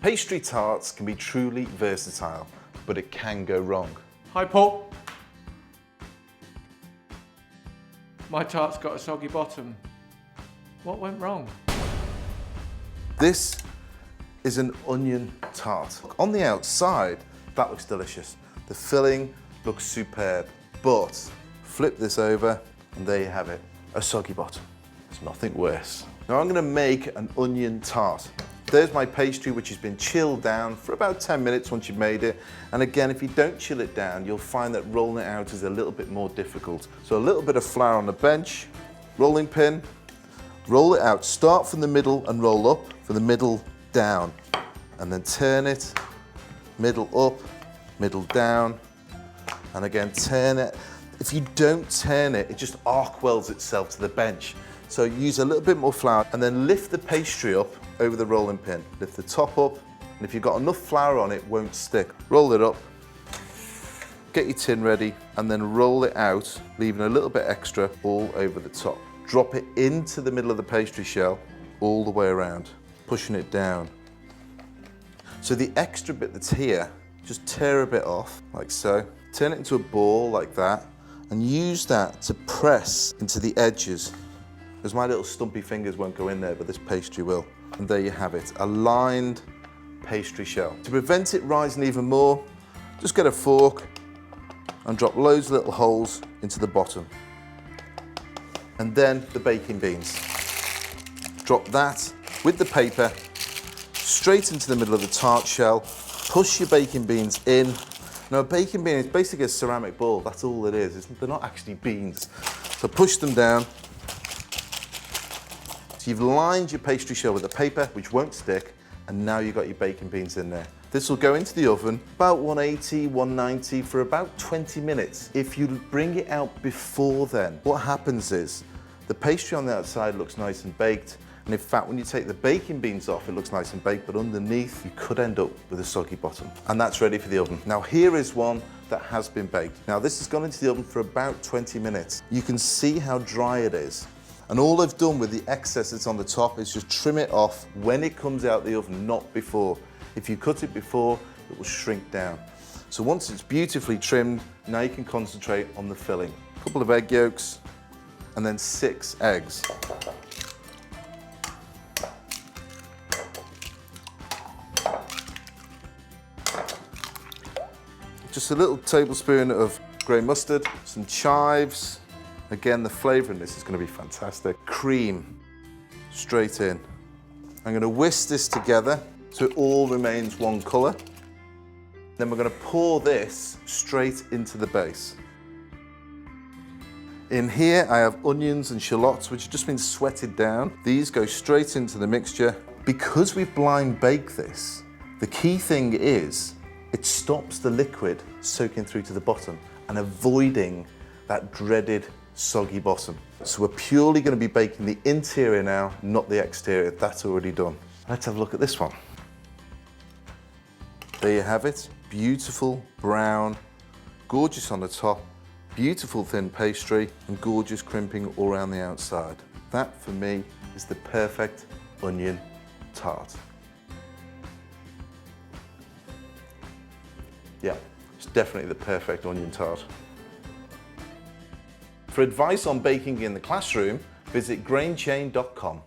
Pastry tarts can be truly versatile, but it can go wrong. Hi, Paul. My tart's got a soggy bottom. What went wrong? This is an onion tart. On the outside, that looks delicious. The filling looks superb, but flip this over and there you have it, a soggy bottom. There's nothing worse. Now I'm gonna make an onion tart. There's my pastry, which has been chilled down for about 10 minutes once you've made it. And again, if you don't chill it down, you'll find that rolling it out is a little bit more difficult. So a little bit of flour on the bench, rolling pin, roll it out. Start from the middle and roll up, from the middle down. And then turn it, middle up, middle down, and again, turn it. If you don't turn it, it just arc welds itself to the bench. So use a little bit more flour and then lift the pastry up over the rolling pin. Lift the top up, and if you've got enough flour on it, it won't stick. Roll it up, get your tin ready, and then roll it out, leaving a little bit extra all over the top. Drop it into the middle of the pastry shell, all the way around, pushing it down. So the extra bit that's here, just tear a bit off, like so. Turn it into a ball like that, and use that to press into the edges. Because my little stumpy fingers won't go in there, but this pastry will. And there you have it, a lined pastry shell. To prevent it rising even more, just get a fork and drop loads of little holes into the bottom. And then the baking beans. Drop that with the paper straight into the middle of the tart shell. Push your baking beans in. Now a baking bean is basically a ceramic ball, that's all it is. They're not actually beans. So push them down. So you've lined your pastry shell with the paper, which won't stick, and now you've got your baking beans in there. This will go into the oven, about 180, 190 for about 20 minutes. If you bring it out before then, what happens is the pastry on the outside looks nice and baked, and in fact, when you take the baking beans off, it looks nice and baked, but underneath, you could end up with a soggy bottom. And that's ready for the oven. Now here is one that has been baked. Now this has gone into the oven for about 20 minutes. You can see how dry it is. And all I've done with the excess that's on the top is just trim it off when it comes out the oven, not before. If you cut it before, it will shrink down. So once it's beautifully trimmed, now you can concentrate on the filling. A couple of egg yolks, and then 6 eggs. Just a little tablespoon of grey mustard, some chives. Again, the flavour in this is going to be fantastic. Cream, straight in. I'm going to whisk this together so it all remains one colour. Then we're going to pour this straight into the base. In here, I have onions and shallots, which have just been sweated down. These go straight into the mixture. Because we've blind baked this, the key thing is it stops the liquid soaking through to the bottom and avoiding that dreaded soggy bottom. So we're purely going to be baking the interior now, not the exterior. That's already done. Let's have a look at this one. There you have it. Beautiful brown, gorgeous on the top, beautiful thin pastry, and gorgeous crimping all around the outside. That, for me, is the perfect onion tart. Yeah, it's definitely the perfect onion tart. For advice on baking in the classroom, visit grainchain.com.